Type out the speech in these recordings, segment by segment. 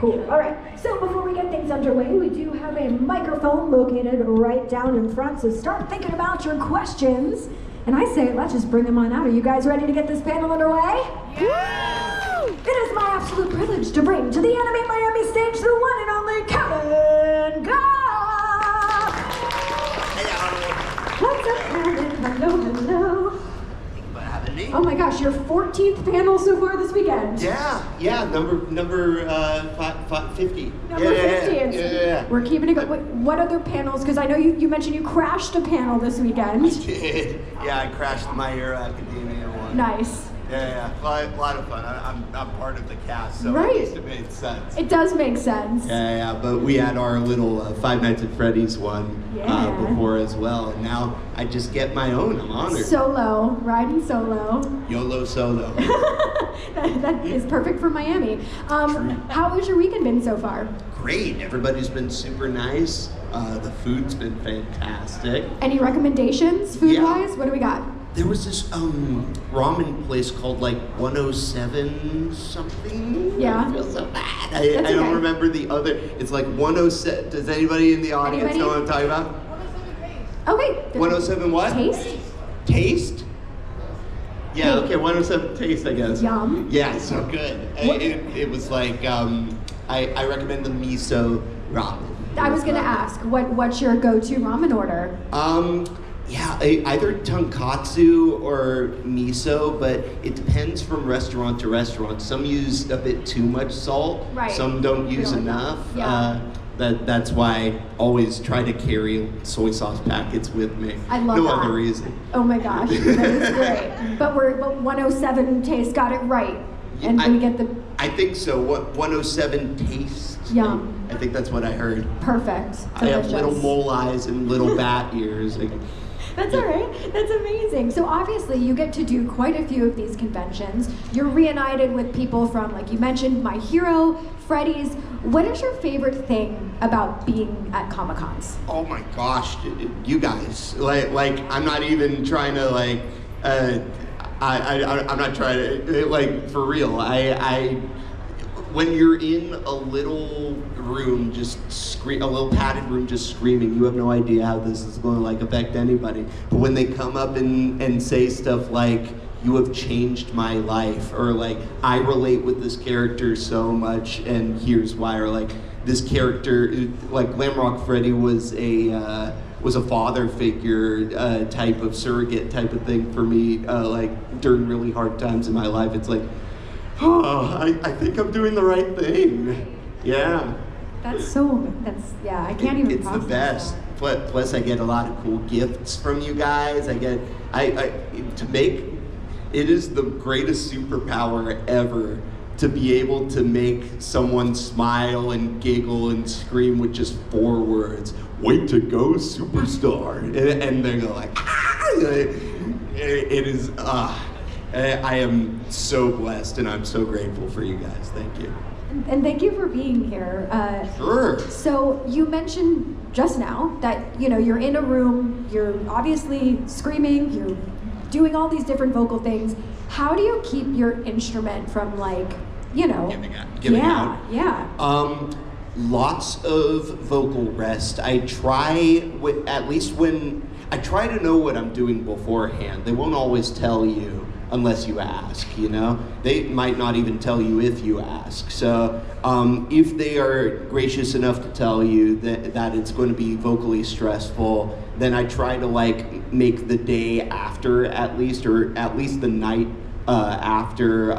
Cool. All right. So before we get things underway, we do have a microphone located right down in front. So start thinking about your questions. And I say, let's just bring them on out. Are you guys ready to get this panel underway? Yeah! It is my absolute privilege to bring to the Animate Miami stage the one and only Kellen Goff. Hello. What's up, Kellen? Hello, hello. Thank you for having me. Oh my gosh, your 14th panel so far this weekend. Yeah, number 50. Number 50. Yeah. We're keeping it going. What other panels? Because I know you mentioned you crashed a panel this weekend. I did. Yeah, I crashed My Hero Academia one. Nice. Yeah. A lot of fun. I'm part of the cast, so Right. at least it made sense. It does make sense. Yeah, but we had our little Five Nights at Freddy's one before as well, and now I just get my own. I'm honored. Solo, riding solo. YOLO solo. that is perfect for Miami. How has your weekend been so far? Great. Everybody's been super nice. The food's been fantastic. Any recommendations food-wise? What do we got? There was this ramen place called like 107 something. Yeah. I feel so bad. I don't remember the other. It's like 107. Does anybody in the audience know what I'm talking about? 107 Oh wait. 107 what? Taste? Taste? Yeah, okay, 107 Taste, I guess. Yum. Yeah, so good. It was like, I recommend the miso ramen. I was gonna ask, what's your go-to ramen order? Yeah, either tonkatsu or miso, but it depends from restaurant to restaurant. Some use a bit too much salt. Right. Some don't use enough. Yeah. That's why I always try to carry soy sauce packets with me. I love no that. other reason. Oh my gosh, that is great. But 107 Taste got it right. And we get the... I think so. What 107 Taste? Yum. I think that's what I heard. Perfect. I have Delicious. little mole eyes and little bat ears. That's all right. That's amazing. So obviously you get to do quite a few of these conventions. You're reunited with people from, like you mentioned, My Hero, Freddy's. What is your favorite thing about being at Comic-Cons? Oh my gosh, you guys! Like I'm not even trying to I'm not trying to like for real. When you're in a little room, a little padded room, just screaming, you have no idea how this is going to like affect anybody. But when they come up and say stuff like, "You have changed my life," or like, "I relate with this character so much, and here's why," or like, "This character," like Glamrock Freddy was a father figure type of surrogate type of thing for me, like during really hard times in my life. It's like, oh, I think I'm doing the right thing. Yeah. I can't even It's the best. Plus I get a lot of cool gifts from you guys. It is the greatest superpower ever to be able to make someone smile and giggle and scream with just 4 words. Way to go, superstar. And they go like, ah! It is, I am so blessed and I'm so grateful for you guys. Thank you. And thank you for being here. Sure. So you mentioned just now that you're in a room, you're obviously screaming, you're doing all these different vocal things. How do you keep your instrument from giving out? Yeah. Lots of vocal rest. I try to know what I'm doing beforehand. They won't always tell you unless you ask, They might not even tell you if you ask. So if they are gracious enough to tell you that it's going to be vocally stressful, then I try to make the day after at least, or at least the night after,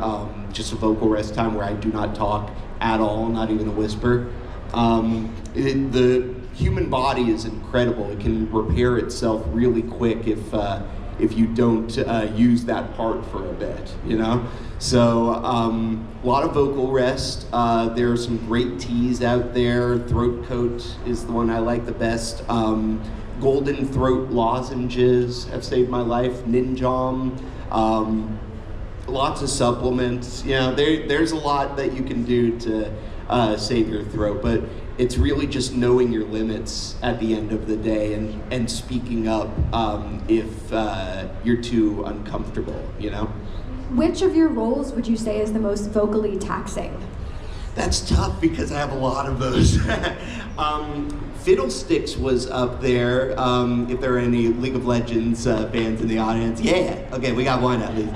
just a vocal rest time where I do not talk at all, not even a whisper. The human body is incredible. It can repair itself really quick if you don't use that part for a bit, So a lot of vocal rest. There are some great teas out there. Throat Coat is the one I like the best. Golden Throat lozenges have saved my life. Ninjom. Lots of supplements. There's a lot that you can do to save your throat, but it's really just knowing your limits at the end of the day and speaking up if you're too uncomfortable, Which of your roles would you say is the most vocally taxing? That's tough because I have a lot of those. Fiddlesticks was up there. If there are any League of Legends fans in the audience, yeah. Okay, we got one at least.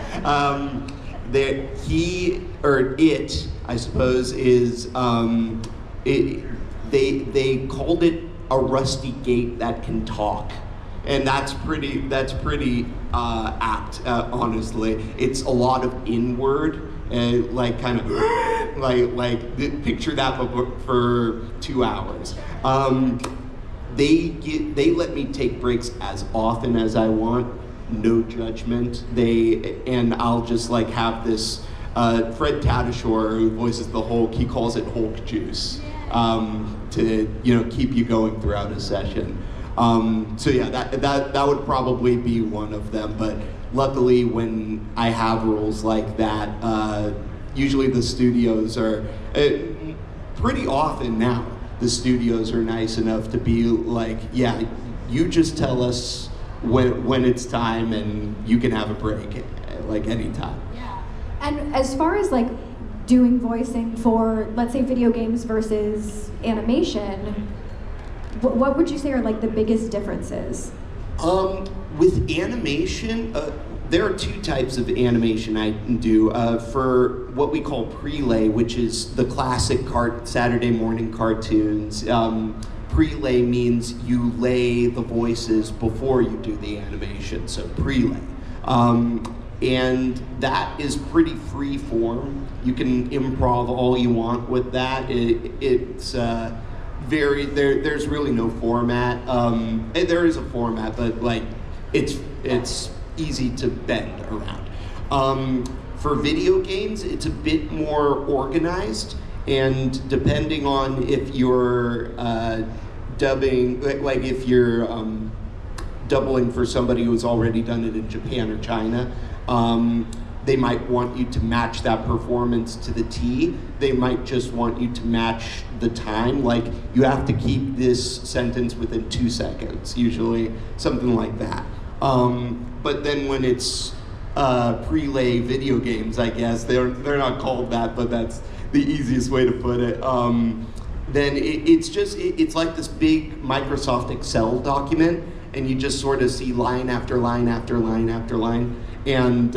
He or it, I suppose, is they called it a rusty gate that can talk, and that's pretty apt. Honestly, it's a lot of inward. Like kind of like picture that for 2 hours. They let me take breaks as often as I want, no judgment. And I'll just like have this Fred Tatasciore, who voices the Hulk, he calls it Hulk juice, to keep you going throughout a session. So yeah, that would probably be one of them. But luckily, when I have roles like that, usually the studios are, pretty often now, the studios are nice enough to be like, yeah, you just tell us when it's time and you can have a break, like anytime. Yeah. And as far as like doing voicing for, let's say, video games versus animation, what would you say are like the biggest differences? With animation, there are two types of animation I can do. For what we call prelay, which is the classic Saturday morning cartoons. Prelay means you lay the voices before you do the animation, so prelay. And that is pretty free form. You can improv all you want with that. It's there's really no format. There is a format, but like it's easy to bend around. For video games, it's a bit more organized, and depending on if you're dubbing, like if you're doubling for somebody who's already done it in Japan or China, they might want you to match that performance to the T. They might just want you to match the time, like you have to keep this sentence within 2 seconds, usually, something like that. But then when it's prelay video games, I guess, they're not called that, but that's the easiest way to put it. Then it's like this big Microsoft Excel document, and you just sort of see line after line after line after line. And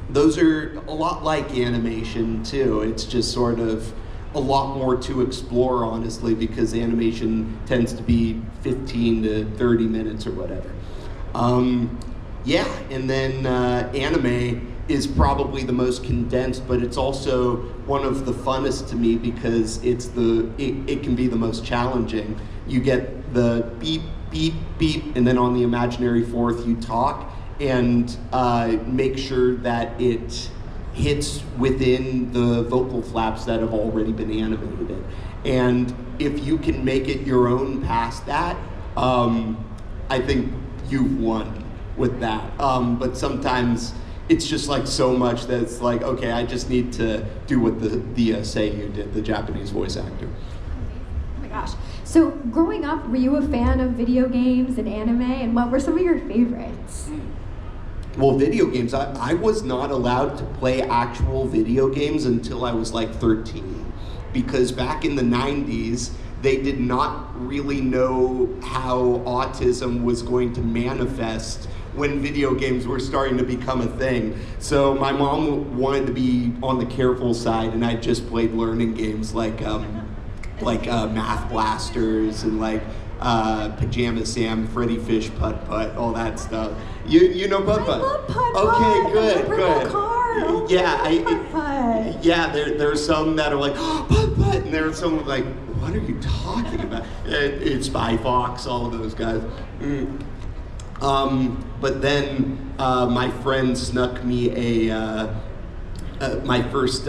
those are a lot like animation too. It's just sort of a lot more to explore, honestly, because animation tends to be 15 to 30 minutes or whatever. Yeah, and then anime is probably the most condensed, but it's also one of the funnest to me because it can be the most challenging. You get the beep, beep, beep, and then on the imaginary fourth you talk, and make sure that it hits within the vocal flaps that have already been animated. And if you can make it your own past that, I think you've won with that. But sometimes it's just like so much that it's like, okay, I just need to do what the Seiyu did, the Japanese voice actor. Oh my gosh. So growing up, were you a fan of video games and anime, and what were some of your favorites? Well, video games, I was not allowed to play actual video games until I was like 13, because back in the 90s, they did not really know how autism was going to manifest when video games were starting to become a thing. So my mom wanted to be on the careful side, and I just played learning games like Math Blasters and like Pajama Sam, Freddy Fish, Putt Putt, all that stuff. You know Putt Putt? I love Putt Putt. Okay, good, good. Car. Oh, yeah, Putt Putt. Yeah. There are some that are like, oh, Putt Putt, and there are some like, what are you talking about? It's Spy Fox, all of those guys. But then my friend snuck me my first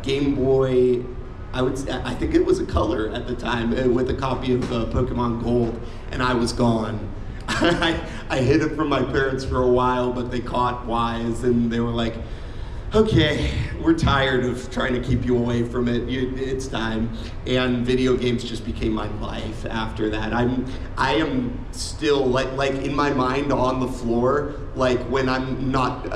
Game Boy. I think it was a color at the time, with a copy of Pokemon Gold, and I was gone. I hid it from my parents for a while, but they caught wise, and they were like, Okay, we're tired of trying to keep you away from it. It's time. And video games just became my life after that. I am still like in my mind on the floor, like when I'm not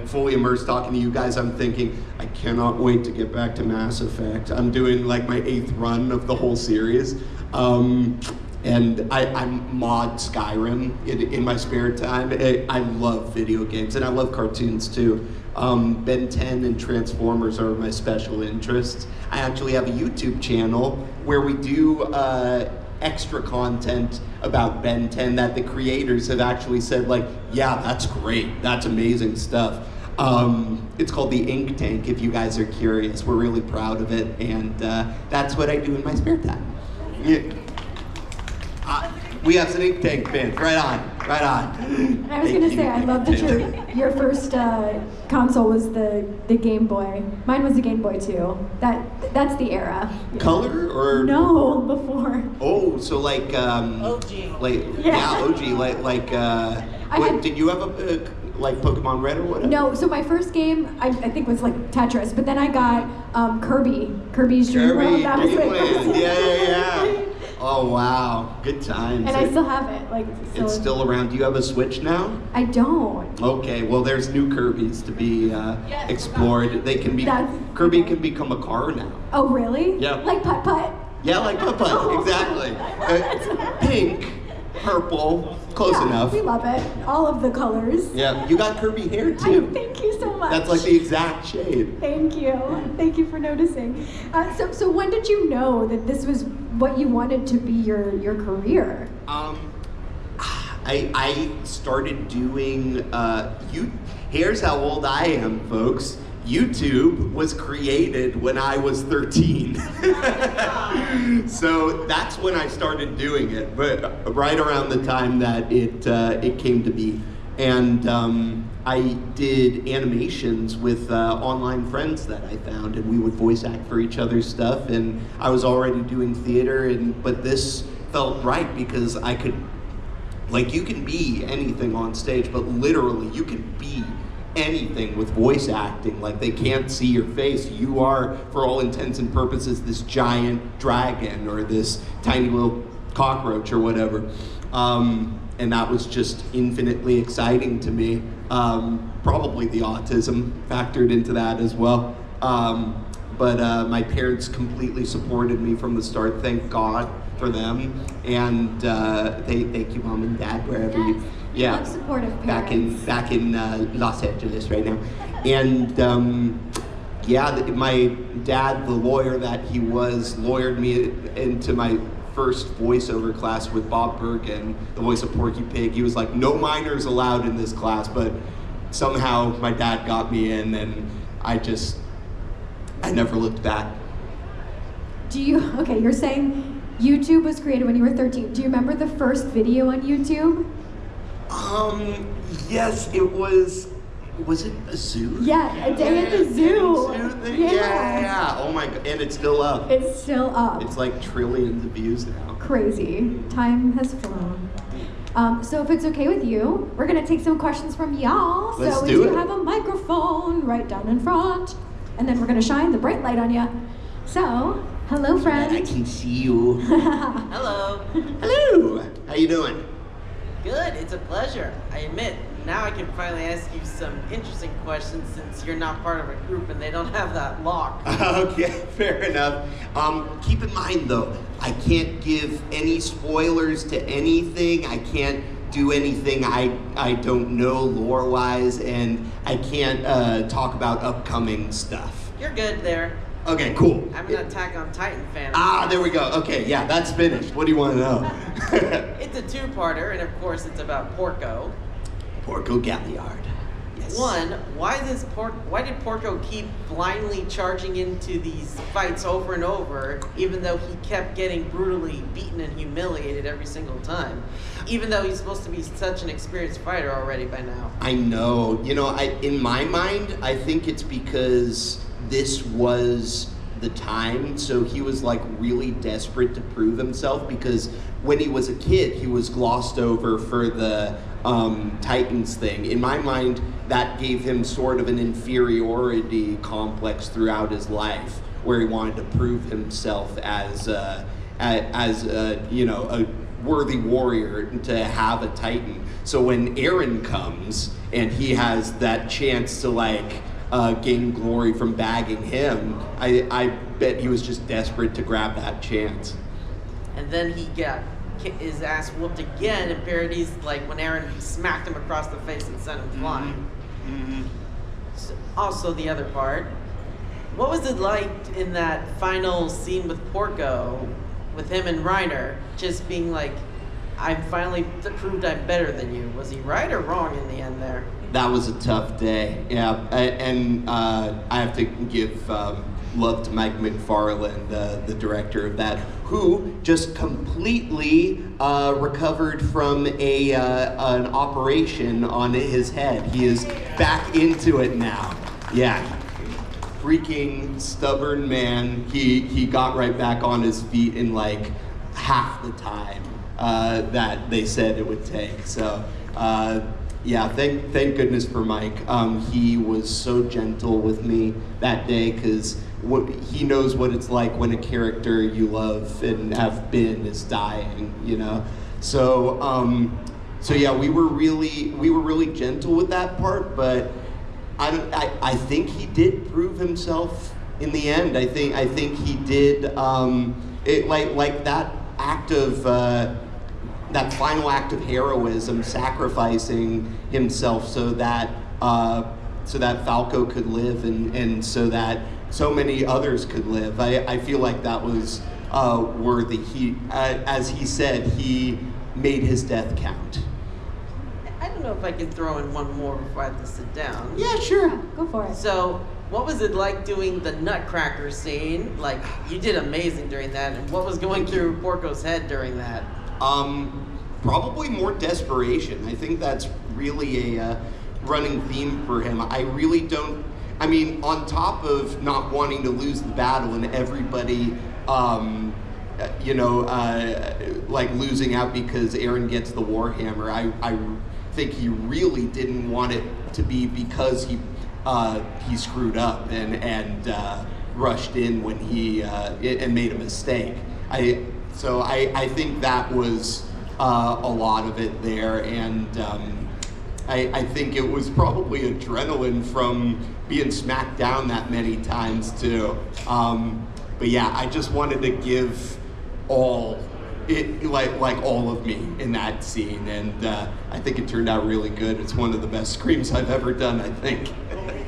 fully immersed talking to you guys, I'm thinking, I cannot wait to get back to Mass Effect. I'm doing like my 8th run of the whole series. And I mod Skyrim in my spare time. I love video games, and I love cartoons too. Ben 10 and Transformers are my special interests. I actually have a YouTube channel where we do extra content about Ben 10 that the creators have actually said, like, yeah, that's great, that's amazing stuff. It's called the Ink Tank, if you guys are curious. We're really proud of it, and that's what I do in my spare time. Yeah. We have some Ink Tank fans. Right on, right on. And I was going to say, I love that your first console was the Game Boy. Mine was the Game Boy too. That's the era. Color or? No, before. Oh, so like OG. Like yeah, OG. Did you have a like Pokemon Red or whatever? No, so my first game I think was like Tetris, but then I got Kirby's Dream World. That was my first. Yeah. Oh wow, good times. And I still have it. It's still around. Do you have a Switch now? I don't. Okay, well there's new Kirby's to be explored. They can be Kirby can become a car now. Oh really? Yeah. Like Putt Putt? Yeah, like Putt Putt, Oh. exactly. Pink, purple, close enough. We love it. All of the colors. Yeah, you got Kirby hair too. Thank you so much. That's like the exact shade. Thank you. Thank you for noticing. So when did you know that this was what you wanted to be your career? I started doing here's how old I am, folks. YouTube was created when I was 13. So that's when I started doing it, but right around the time that it came to be. And I did animations with online friends that I found, and we would voice act for each other's stuff, and I was already doing theater, but this felt right because I could, like, you can be anything on stage, but literally you can be anything with voice acting. Like, they can't see your face. You are, for all intents and purposes, this giant dragon or this tiny little cockroach or whatever. And that was just infinitely exciting to me. Probably the autism factored into that as well. But my parents completely supported me from the start. Thank God for them. And thank you, Mom and Dad, wherever you. Yeah, love supportive parents. Back in Los Angeles right now, and my dad, the lawyer that he was, lawyered me into my first voiceover class with Bob Bergen, the voice of Porky Pig. He was like, no minors allowed in this class, but somehow my dad got me in, and I never looked back. Okay, you're saying YouTube was created when you were 13. Do you remember the first video on YouTube? Yes, it was it a zoo? Yeah, A Day at the Zoo. Yeah. Oh my God, and it's still up. It's still up. It's like trillions of views now. Crazy. Time has flown. So if it's okay with you, we're gonna take some questions from y'all. Let's So we do do it. have a microphone right down in front, and then we're gonna shine the bright light on you. So, hello, friend. I can see you. Hello. Hello. How you doing? Good, it's a pleasure. I admit, now I can finally ask you some interesting questions since you're not part of a group and they don't have that lock. Okay, fair enough. Keep in mind though, I can't give any spoilers to anything. I can't do anything I don't know lore-wise, and I can't talk about upcoming stuff. You're good there. Okay, cool. I'm an Attack on Titan fan. There we go. Okay, yeah, that's finished. What do you want to know? It's a two-parter, and of course it's about Porco. Porco Galliard. Yes. One, why did Porco keep blindly charging into these fights over and over, even though he kept getting brutally beaten and humiliated every single time? Even though he's supposed to be such an experienced fighter already by now. I know. You know, in my mind, I think it's because this was the time, so he was like really desperate to prove himself, because when he was a kid he was glossed over for the Titans thing. In my mind, that gave him sort of an inferiority complex throughout his life, where he wanted to prove himself as a worthy warrior to have a Titan. So when Aaron comes and he has that chance to gain glory from bagging him, I bet he was just desperate to grab that chance. And then he got his ass whooped again in parodies, like when Aaron smacked him across the face and sent him flying. Mm-hmm. So, also, the other part, what was it like in that final scene with Porco, with him and Reiner, just being like, I finally proved I'm better than you? Was he right or wrong in the end there? That was a tough day, yeah. And I have to give love to Mike McFarland, the director of that, who just completely recovered from an operation on his head. He is back into it now. Yeah, freaking stubborn man. He got right back on his feet in like half the time that they said it would take. So yeah, thank goodness for Mike. He was so gentle with me that day, because he knows what it's like when a character you love and have been is dying, you know. So yeah, we were really gentle with that part, but I think he did prove himself in the end. I think he did like that act of that final act of heroism, sacrificing himself so that Falco could live and so that so many others could live. I feel like that was worthy. He, as he said, he made his death count. I don't know if I can throw in one more before I have to sit down. Yeah, sure. Go for it. So, what was it like doing the Nutcracker scene? Like, you did amazing during that, and what was going through Porco's head during that? Probably more desperation. I think that's really a running theme for him. I really don't. I mean, on top of not wanting to lose the battle and everybody, like losing out because Aaron gets the Warhammer, I think he really didn't want it to be because he screwed up and rushed in when he and made a mistake. So I think that was a lot of it there, and I think it was probably adrenaline from being smacked down that many times too. But yeah, I just wanted to give all of me in that scene, and I think it turned out really good. It's one of the best screams I've ever done, I think.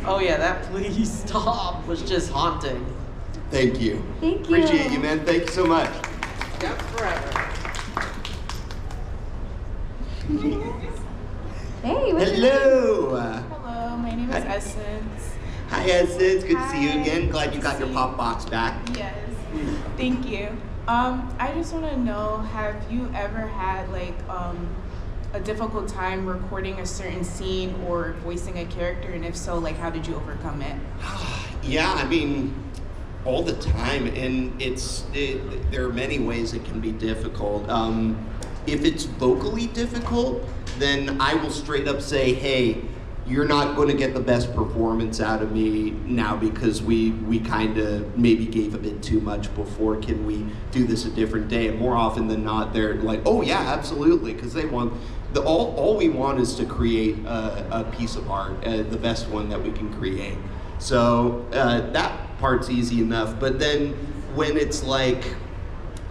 Oh yeah, that "please stop" was just haunting. Thank you. Thank you. Appreciate you, man. Thank you so much. Yeah, forever. Hey, what's your name? Hello. Hello, my name is Essence. Hi, Essence. Good to see you again. Glad you got your pop box back. Yes, thank you. I just want to know, have you ever had a difficult time recording a certain scene or voicing a character, and if so, how did you overcome it? Yeah, I mean, all the time, and there are many ways it can be difficult. If it's vocally difficult, then I will straight up say, hey, you're not going to get the best performance out of me now because we kind of maybe gave a bit too much before. Can we do this a different day? And more often than not, they're like, oh yeah, absolutely, because they want all we want is to create a piece of art, the best one that we can create. So that part's easy enough. But then when it's like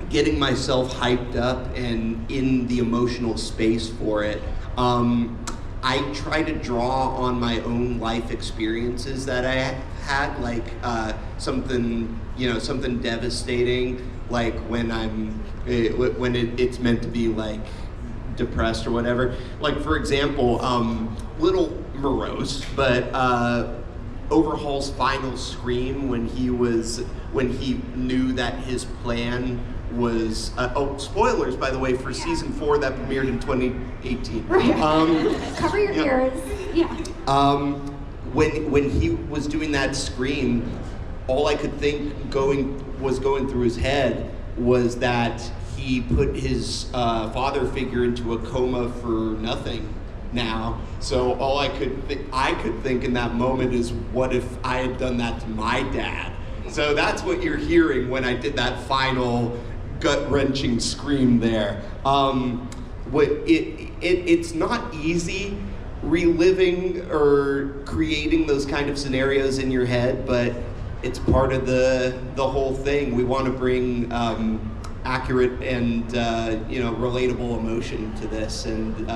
getting myself hyped up and in the emotional space for it, I try to draw on my own life experiences that I had, like something devastating, like when it's meant to be like depressed or whatever. Like for example, little morose, but Overhaul's final scream when he knew that his plan was spoilers by the way for season 4 that premiered in 2018. Cover your ears. Yeah. When he was doing that scream, all I could think going through his head was that he put his father figure into a coma for nothing, now. So all I could think in that moment is, what if I had done that to my dad? So that's what you're hearing when I did that final gut-wrenching scream there. It's not easy reliving or creating those kind of scenarios in your head, but it's part of the whole thing. We want to bring accurate and relatable emotion to this, and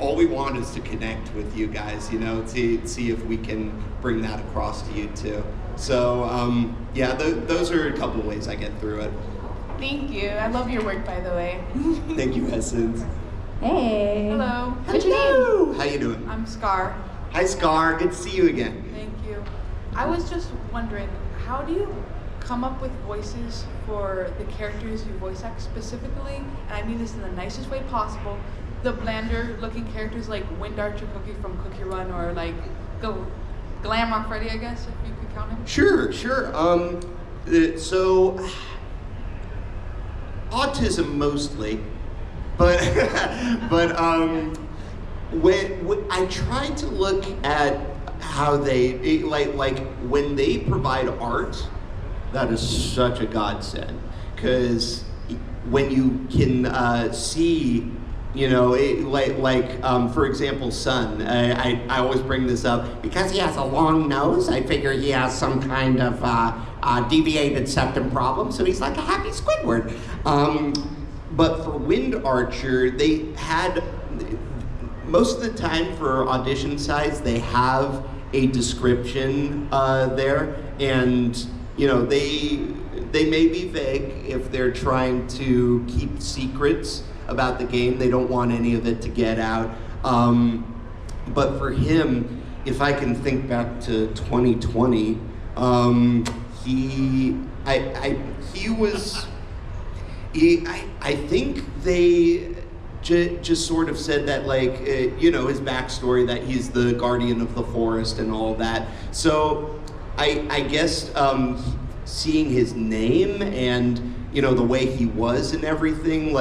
all we want is to connect with you guys, to see if we can bring that across to you too. So those are a couple of ways I get through it. Thank you. I love your work, by the way. Thank you, Essence. Hey. Hello. What's your name? How you doing? I'm Scar. Hi, Scar. Good to see you again. Thank you. I was just wondering, how do you come up with voices for the characters you voice act specifically? And I mean this in the nicest way possible. The blander looking characters like Wind Archer Cookie from Cookie Run, or like Glam Rock Freddy, I guess, if you could count him. Sure. So autism mostly, but when I try to look at how they like when they provide art, that is such a godsend, because when you can see, for example, Sun. I always bring this up because he has a long nose. I figure he has some kind of deviated septum problem, so he's like a happy Squidward. But for Wind Archer, they had, most of the time for audition size, they have a description there, and they may be vague if they're trying to keep secrets about the game. They don't want any of it to get out. But for him, if I can think back to 2020, I think they just sort of said that, his backstory, that he's the guardian of the forest and all that. So I guess seeing his name and the way he was and everything,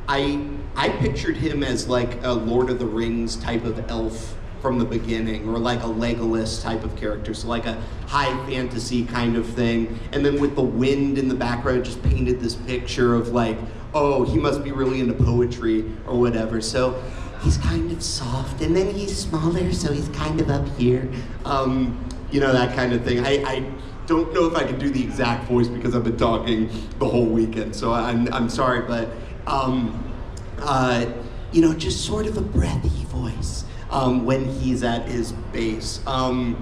I pictured him as like a Lord of the Rings type of elf from the beginning, or like a Legolas type of character, so like a high fantasy kind of thing. And then with the wind in the background, just painted this picture of like, oh, he must be really into poetry or whatever. So he's kind of soft, and then he's smaller, so he's kind of up here. That kind of thing. I don't know if I can do the exact voice because I've been talking the whole weekend, so I'm sorry, but just sort of a breathy voice when he's at his base. And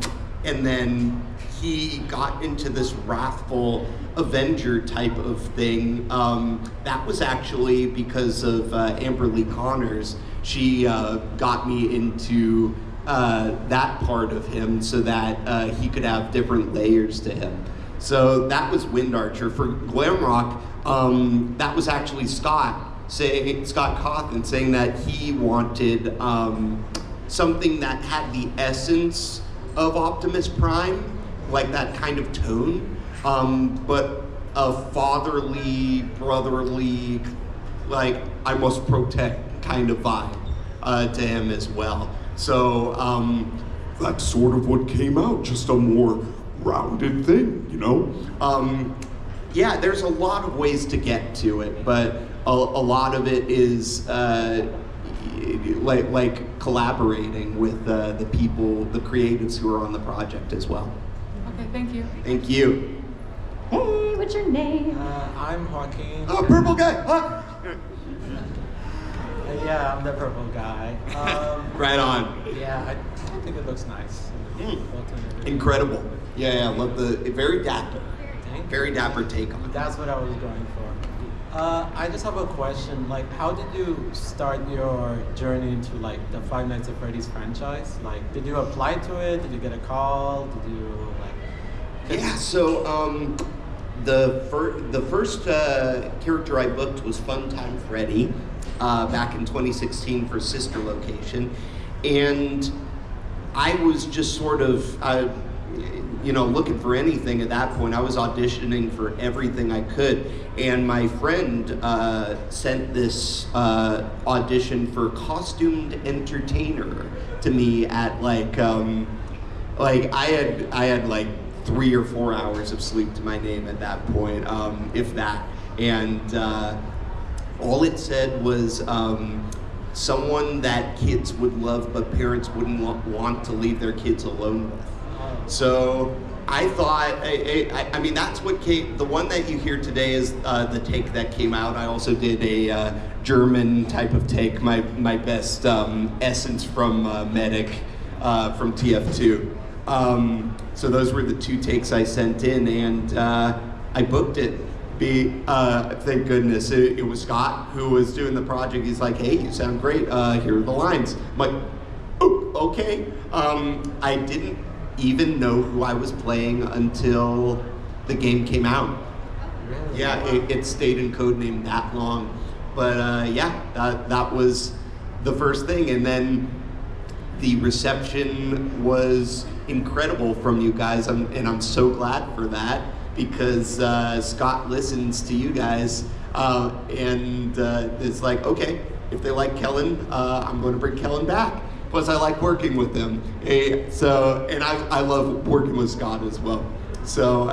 then he got into this wrathful Avenger type of thing. That was actually because of Amberly Connors. She got me into that part of him so that he could have different layers to him. So that was Wind Archer. For Glamrock, that was actually Scott Cawthon saying that he wanted something that had the essence of Optimus Prime, like that kind of tone, but a fatherly, brotherly, like I must protect kind of vibe to him as well. So that's sort of what came out, just a more rounded thing, Yeah, there's a lot of ways to get to it, but a lot of it is like collaborating with the people, the creatives who are on the project as well. Okay, thank you. Thank you. Hey, what's your name? I'm Joaquin. Oh, purple guy. Huh? Yeah, I'm the purple guy. Right on. Yeah, I think it looks nice. Incredible. Yeah, I love the very dapper. Very dapper take on it. That's what I was going for. I just have a question. Like, how did you start your journey into like the Five Nights at Freddy's franchise? Like, did you apply to it? Did you get a call? Did you like? Yeah. So the first character I booked was Funtime Freddy back in 2016 for Sister Location, and I was just sort of looking for anything at that point. I was auditioning for everything I could, and my friend sent this audition for costumed entertainer to me at I had like 3 or 4 hours of sleep to my name at that point, if that, and all it said was someone that kids would love but parents wouldn't want to leave their kids alone with. So I thought, I mean, that's what came, the one that you hear today is the take that came out. I also did a German type of take, my best essence from Medic from TF2. So those were the 2 takes I sent in, and I booked it. Thank goodness. It was Scott who was doing the project. He's like, hey, you sound great. Here are the lines. I'm like, oh, okay. I didn't even know who I was playing until the game came out. Really? Yeah, it stayed in codename that long. But that was the first thing. And then the reception was incredible from you guys, and I'm so glad for that, because Scott listens to you guys, and it's like, okay, if they like Kellen, I'm going to bring Kellen back. Plus, I like working with them. And I love working with Scott as well. So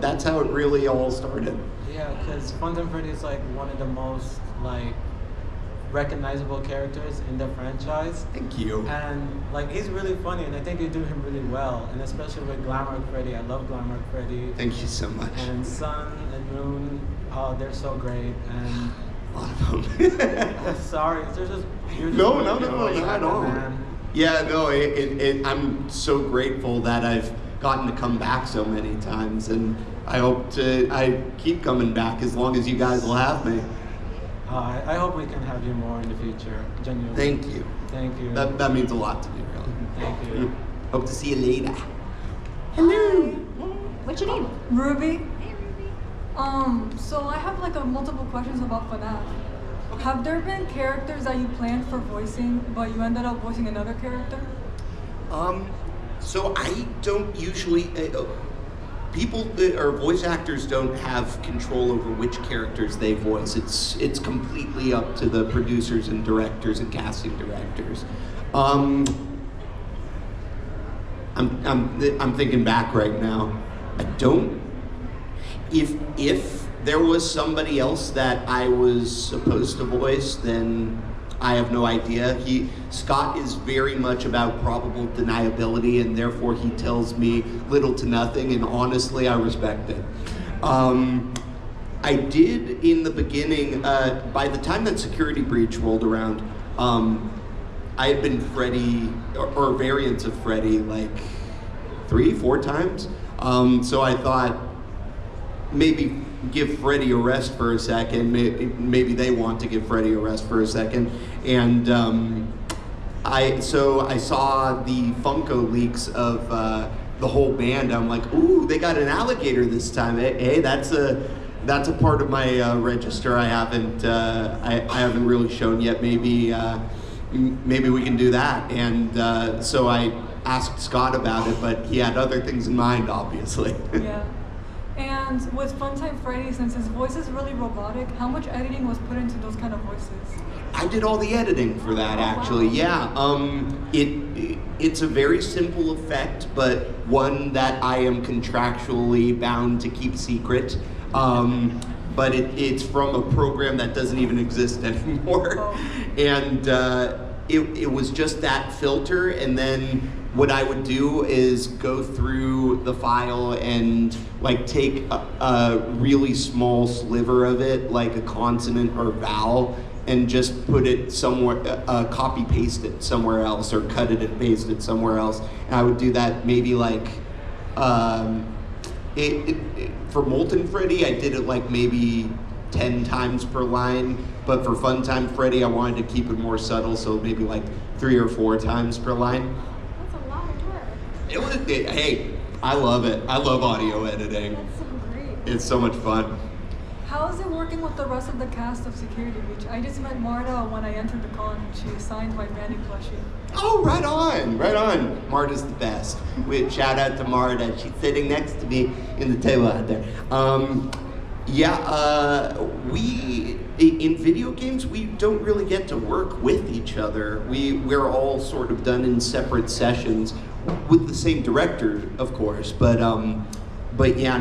that's how it really all started. Yeah, because Funtime Freddy is like one of the most like recognizable characters in the franchise. Thank you. And like he's really funny, and I think you do him really well. And especially with Glamour Freddy, I love Glamour Freddy. Thank you so much. And Sun and Moon, oh, they're so great. And a lot of them. sorry, they're just No, not at all. Yeah, no, I'm so grateful that I've gotten to come back so many times, and I keep coming back as long as you guys will have me. I hope we can have you more in the future. Genuinely. Thank you. Thank you. That means a lot to me, really. Thank you. Hope to see you later. Hello. What's your name? Ruby. Hey, Ruby. So I have like multiple questions about FNAF. Have there been characters that you planned for voicing, but you ended up voicing another character? So I don't usually, people or voice actors don't have control over which characters they voice. It's completely up to the producers and directors and casting directors. I'm thinking back right now. I don't. If there was somebody else that I was supposed to voice, then I have no idea. Scott is very much about probable deniability, and therefore he tells me little to nothing, and honestly, I respect it. I did in the beginning, by the time that Security Breach rolled around, I had been Freddy, or variants of Freddy, like 3-4 times. So I thought, maybe give Freddy a rest for a second. Maybe they want to give Freddy a rest for a second. And I saw the Funko leaks of the whole band. I'm like, ooh, they got an alligator this time. Hey, that's a part of my register I haven't really shown yet. Maybe we can do that. And so I asked Scott about it, but he had other things in mind, obviously. Yeah. And with Funtime Freddy, since his voice is really robotic, how much editing was put into those kind of voices? I did all the editing for that, actually. Yeah, it's a very simple effect, but one that I am contractually bound to keep secret. But it's from a program that doesn't even exist anymore, and it was just that filter, and then what I would do is go through the file and like take a really small sliver of it, like a consonant or vowel, and just put it somewhere, copy paste it somewhere else, or cut it and paste it somewhere else. And I would do that maybe like, for Molten Freddy, I did it like maybe 10 times per line, but for Funtime Freddy, I wanted to keep it more subtle, so maybe like 3 or 4 times per line. That's a lot of work. Hey, I love it. I love audio editing. That's so great. It's so much fun. How is it working with the rest of the cast of Security Breach? I just met Marta when I entered the con. She signed my Brandy plushie. Oh, right on, right on. Marta's the best. Shout out to Marta. She's sitting next to me in the table out there. We in video games we don't really get to work with each other. We're all sort of done in separate sessions with the same director, of course, but yeah,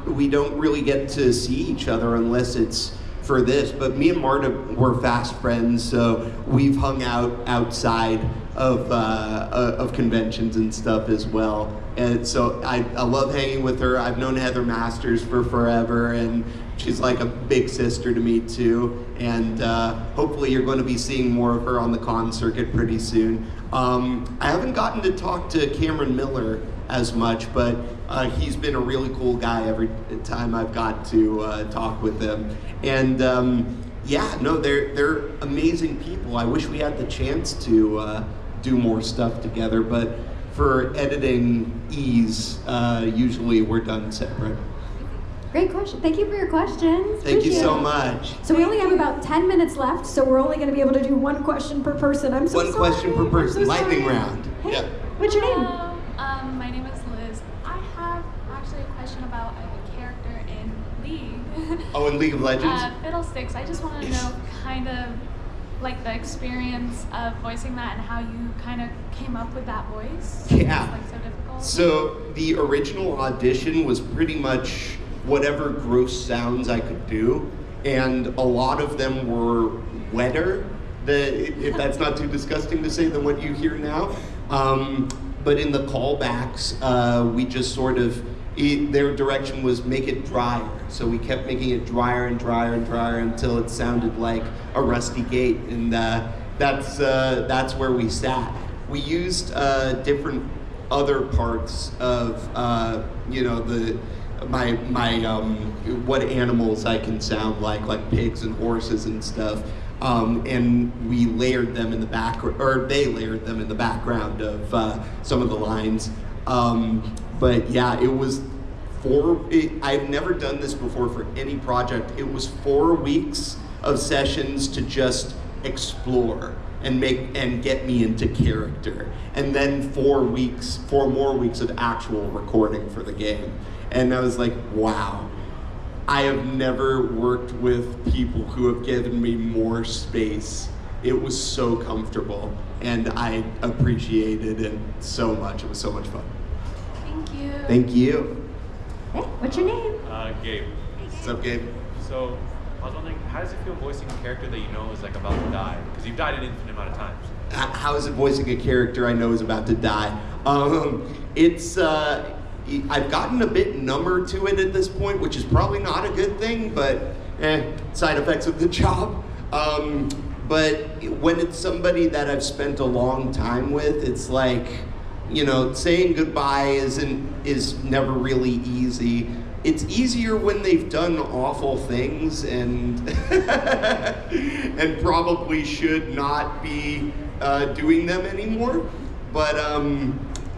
we don't really get to see each other unless it's for this. But me and Marta were fast friends, so we've hung out outside of conventions and stuff as well. And so I love hanging with her. I've known Heather Masters for forever, and she's like a big sister to me too. And hopefully you're going to be seeing more of her on the con circuit pretty soon. I haven't gotten to talk to Cameron Miller as much, but he's been a really cool guy every time I've got to talk with them. And they're amazing people. I wish we had the chance to do more stuff together, but for editing ease, usually we're done separate. Great question. Thank you for your questions. Thank you Appreciate so it. much. So we only have about 10 minutes left, so we're only going to be able to do one question per person. I'm so One sorry. question per person, I'm so lightning sorry. round. Hey, Yeah. what's your name? Hello, my name is Liz. I have actually a question about a character in League. Oh, in League of Legends? Fiddlesticks. I just want to know kind of like the experience of voicing that and how you kind of came up with that voice. Yeah. It's like so difficult. So the original audition was pretty much whatever gross sounds I could do, and a lot of them were wetter, if that's not too disgusting to say, than what you hear now. But in the callbacks, we just sort of, their direction was make it drier. So we kept making it drier and drier and drier until it sounded like a rusty gate, and that's where we sat. We used different other parts of my what animals I can sound like pigs and horses and stuff, and we layered them in the background, or they layered them in the background of some of the lines. But yeah, it was I've never done this before for any project. It was 4 weeks of sessions to just explore and get me into character, and then 4 more weeks of actual recording for the game. And I was like, wow, I have never worked with people who have given me more space. It was so comfortable, and I appreciated it so much. It was so much fun. Thank you. Thank you. Hey, what's your name? Gabe. What's up, Gabe? So, I was wondering, how does it feel voicing a character that you know is like about to die? Because you've died an infinite amount of times. How is it voicing a character I know is about to die? I've gotten a bit number to it at this point, which is probably not a good thing, but side effects of the job. But when it's somebody that I've spent a long time with, it's like, saying goodbye is never really easy. It's easier when they've done awful things and and probably should not be doing them anymore. But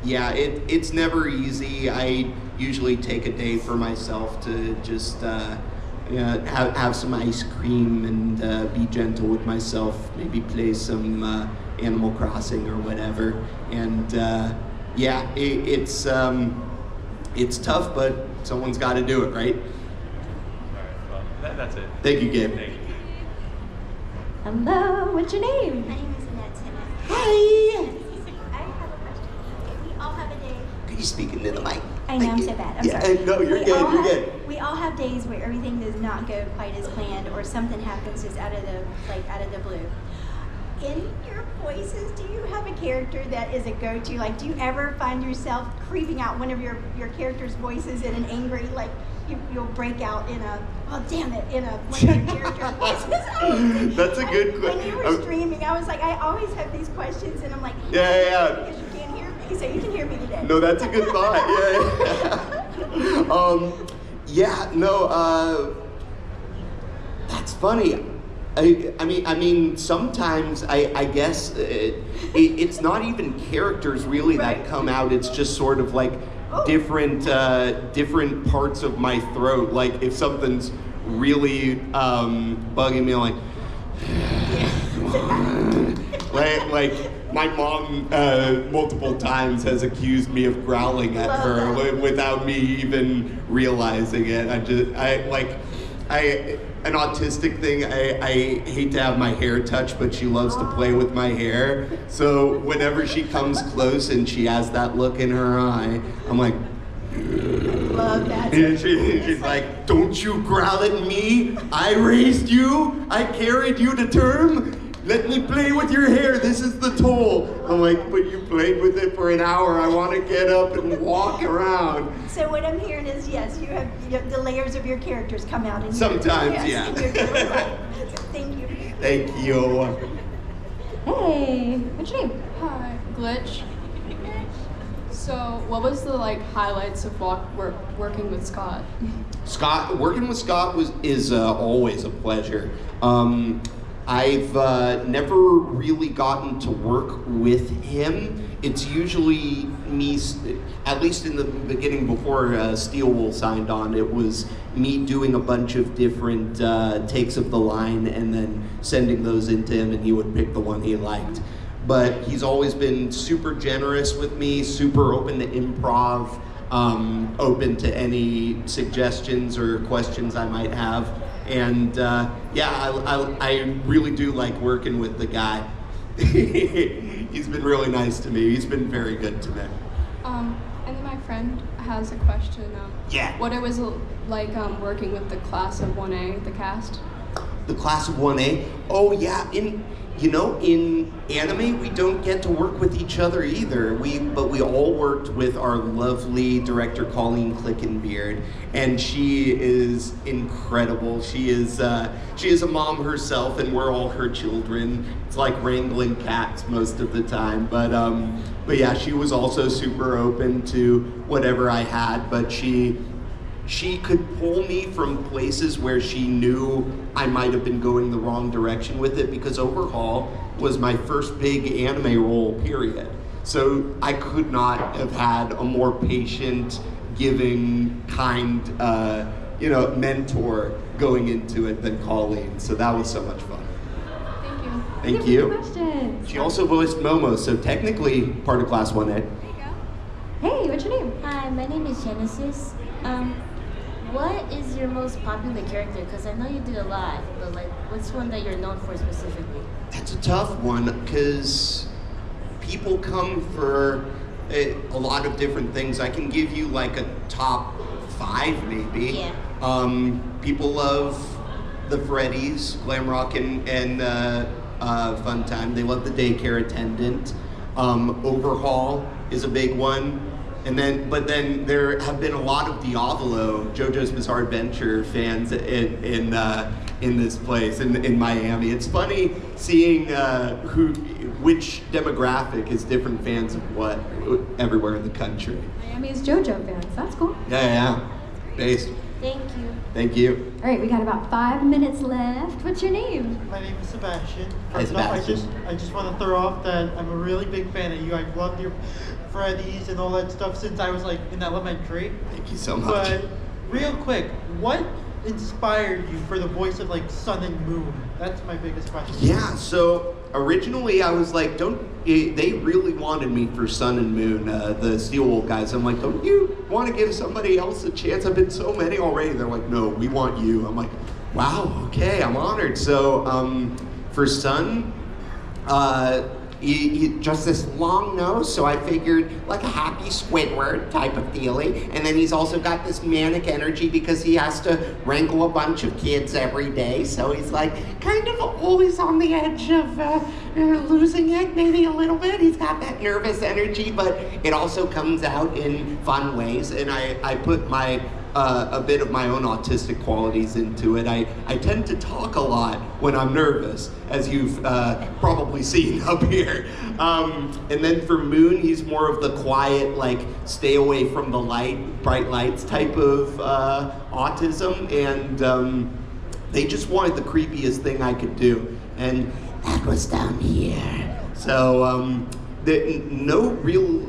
yeah, it's never easy. I usually take a day for myself to just have some ice cream and be gentle with myself. Maybe play some Animal Crossing or whatever. And yeah, it's tough, but someone's got to do it, right? All right, well, that's it. Thank you, Gabe. Thank you. Hello, what's your name? My name is Annette Tennant. Hi. I have a question. We all have a day. Are you speaking to the mic? I know, I'm so bad. I'm Yeah, sorry. no, you're We good, all you're have- good. We all have days where everything does not go quite as planned, or something happens just out of the blue. In your voices, do you have a character that is a go-to? Like, do you ever find yourself creeping out one of your character's voices in an angry, like, you'll break out in a, oh damn it, in one of your character's voices? That's a good When you were question. streaming, I was like, I always have these questions, and I'm like, Yeah. because you can't hear me, so you can hear me today. No, that's a good thought. Yeah. That's funny. I mean, sometimes I guess it's not even characters really that Right. come out. It's just sort of like different parts of my throat. Like if something's really bugging me, like, like my mom multiple times has accused me of growling at her without me even realizing it. An autistic thing, I hate to have my hair touched, but she loves to play with my hair. So whenever she comes close and she has that look in her eye, I'm like, Love that. and she's like, don't you growl at me? I raised you. I carried you to term. Let me play with your hair. This is the toll. I'm like, but you played with it for an hour. I want to get up and walk around. So what I'm hearing is, yes, you have the layers of your characters come out. In Sometimes, yes, yeah. in your character. Thank you. Thank you. Hey, what's your name? Hi, Glitch. So, what was the highlights of working with Scott? Working with Scott is always a pleasure. I've never really gotten to work with him. It's usually me, at least in the beginning before Steel Wool signed on, it was me doing a bunch of different takes of the line and then sending those into him, and he would pick the one he liked. But he's always been super generous with me, super open to improv, open to any suggestions or questions I might have. And I really do like working with the guy. He's been really nice to me. He's been very good to me. And then my friend has a question. Yeah. What it was like working with the class of 1A, the cast? The class of 1A? Oh yeah, in anime we don't get to work with each other either. But we all worked with our lovely director Colleen Clickenbeard, and she is incredible. She is a mom herself, and we're all her children. It's like wrangling cats most of the time. But yeah, she was also super open to whatever I had, but she could pull me from places where she knew I might have been going the wrong direction with it, because Overhaul was my first big anime role, period. So I could not have had a more patient, giving, kind, mentor going into it than Colleen. So that was so much fun. Thank you. Thank you. Questions. She also voiced Momo, so technically part of Class 1A. There you go. Hey, what's your name? Hi, my name is Genesis. What is your most popular character? Because I know you did a lot, but what's one that you're known for specifically? That's a tough one, because people come for a lot of different things. I can give you a top 5 maybe. Yeah. People love the Freddys, Glam Rock and Fun Time. They love the daycare attendant. Overhaul is a big one. But then there have been a lot of Diavolo, JoJo's Bizarre Adventure fans in this place in Miami. It's funny seeing which demographic is different fans of what everywhere in the country. Miami's JoJo fans. That's cool. Yeah. Based. Thank you. Thank you. All right, we got about 5 minutes left. What's your name? My name is Sebastian. Hi, Sebastian. I just want to throw off that I'm a really big fan of you. I've loved your Freddy's and all that stuff since I was in elementary. Thank you so much. But real quick, what inspired you for the voice of Sun and Moon? That's my biggest question. Yeah, so originally I was like, they really wanted me for Sun and Moon, the Steel Wool guys. I'm like, don't you want to give somebody else a chance? I've been so many already. They're like, no, we want you. I'm like, wow, okay, I'm honored. So for Sun, he just this long nose, so I figured like a happy Squidward type of dealie. And then he's also got this manic energy because he has to wrangle a bunch of kids every day. So he's like kind of always on the edge of losing it, maybe a little bit. He's got that nervous energy, but it also comes out in fun ways. And I put a bit of my own autistic qualities into it. I tend to talk a lot when I'm nervous, as you've probably seen up here. And then for Moon, he's more of the quiet, like stay away from the bright lights type of autism. And they just wanted the creepiest thing I could do. And that was down here. So no real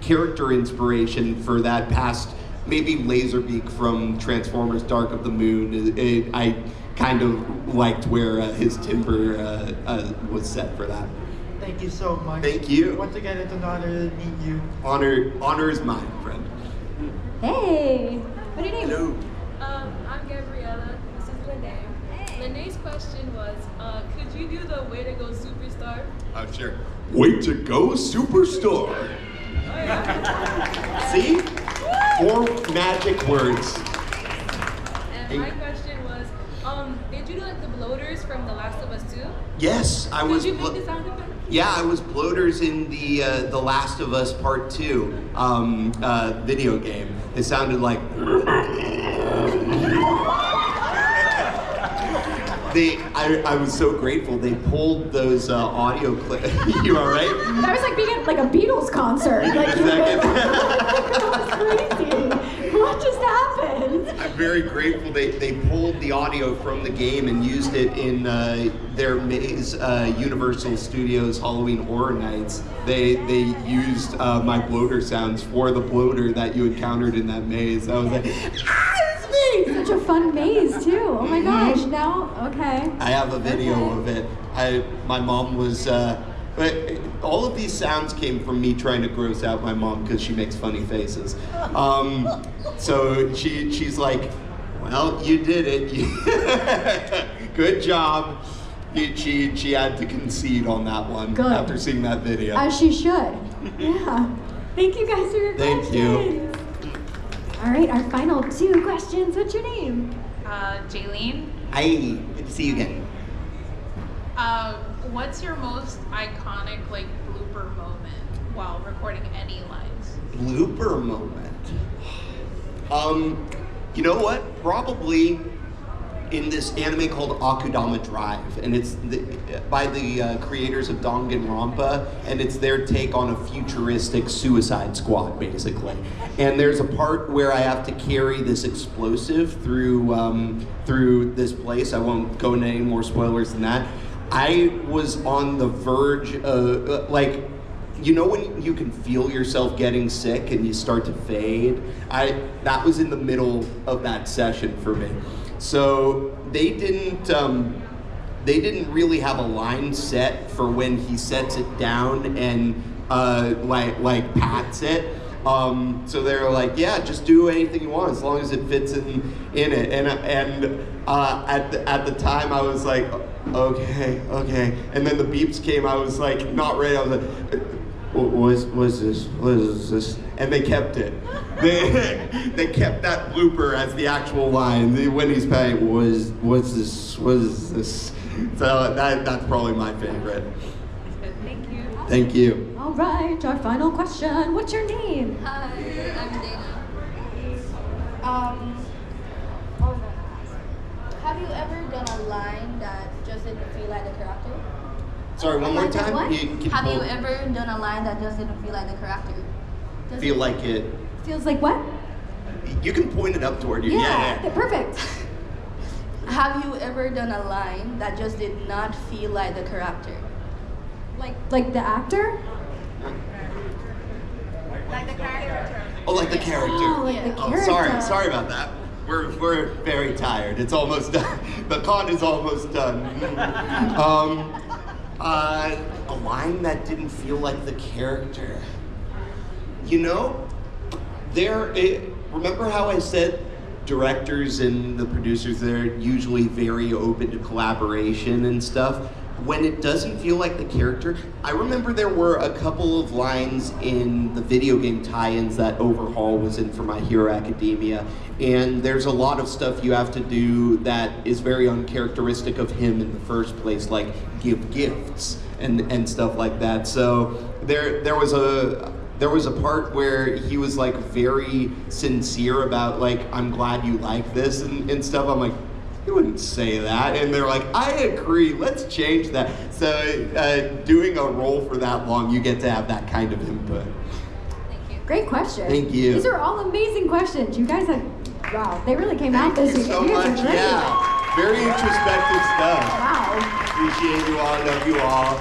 character inspiration for that past maybe Laserbeak from Transformers: Dark of the Moon. I kind of liked where his timbre was set for that. Thank you so much. Thank you. Once again, it's an honor to meet you. Honor is mine, friend. Hey, what are your name? Hello. I'm Gabriella. This is Lene. Lene's question was, could you do the way to go superstar? Sure. Way to go, superstar. See? 4 magic words. And my question was, did you do like the bloaters from The Last of Us 2? Yes, I was. Did you make the sound effect? Yeah, I was bloaters in the Last of Us Part 2 video game. It sounded like. I was so grateful they pulled those audio clips. You all right? That was like being at like a Beatles concert. Like you that was crazy. What just happened? I'm very grateful they pulled the audio from the game and used it in their Maze Universal Studios Halloween Horror Nights. They used my bloater sounds for the bloater that you encountered in that maze. I was like, it's me! Such a fun maze too. Oh my gosh. Now, okay. I have a video of it. My mom was. But all of these sounds came from me trying to gross out my mom because she makes funny faces. So she's like, well, you did it. Good job. She had to concede on that one. Good. After seeing that video. As she should. Yeah. Thank you guys for your Thank questions. All right, our final 2 questions. What's your name? Jaylene. Hi, good to see you again. What's your most iconic like blooper moment while recording any lines? Blooper moment. You know what? Probably in this anime called Akudama Drive, and it's by the creators of Danganronpa, and it's their take on a futuristic Suicide Squad, basically. And there's a part where I have to carry this explosive through this place. I won't go into any more spoilers than that. I was on the verge of, like, you know when you can feel yourself getting sick and you start to fade? That was in the middle of that session for me. So they didn't really have a line set for when he sets it down and like pats it. So they're like, yeah, just do anything you want as long as it fits in it. And at the time I was like, okay. And then the beeps came. I was like, not ready. I was like, what is this? And they kept it. They kept that blooper as the actual line when he's paying. What is this? So that's probably my favorite. Thank you. Thank you. All right, our final question. What's your name? Hi, I'm Dana. Have you ever done a line that just didn't feel like the character? Sorry, one more time. Have you ever done a line that just didn't feel like the character? Feel like it? Feels like what? You can point it up toward you. Yeah. Perfect. Have you ever done a line that just did not feel like the character? Like the actor? Like the character. Oh, like the character. Oh, like the character. Sorry about that. We're very tired. It's almost done. The con is almost done. A line that didn't feel like the character. You know, remember how I said directors and the producers, they're usually very open to collaboration and stuff? When it doesn't feel like the character, I remember there were a couple of lines in the video game tie-ins that Overhaul was in for My Hero Academia, and there's a lot of stuff you have to do that is very uncharacteristic of him in the first place, like give gifts and stuff like that. So there was a part where he was like very sincere about like, I'm glad you like this and stuff. I'm like, you wouldn't say that. And they're like, I agree, let's change that. So doing a role for that long, you get to have that kind of input. Thank you. Great question. Thank you. These are all amazing questions. You guys have, wow, they really came out this week. Thank you so You guys are much, great. yeah. Very introspective stuff. Wow. Appreciate you all, love you all.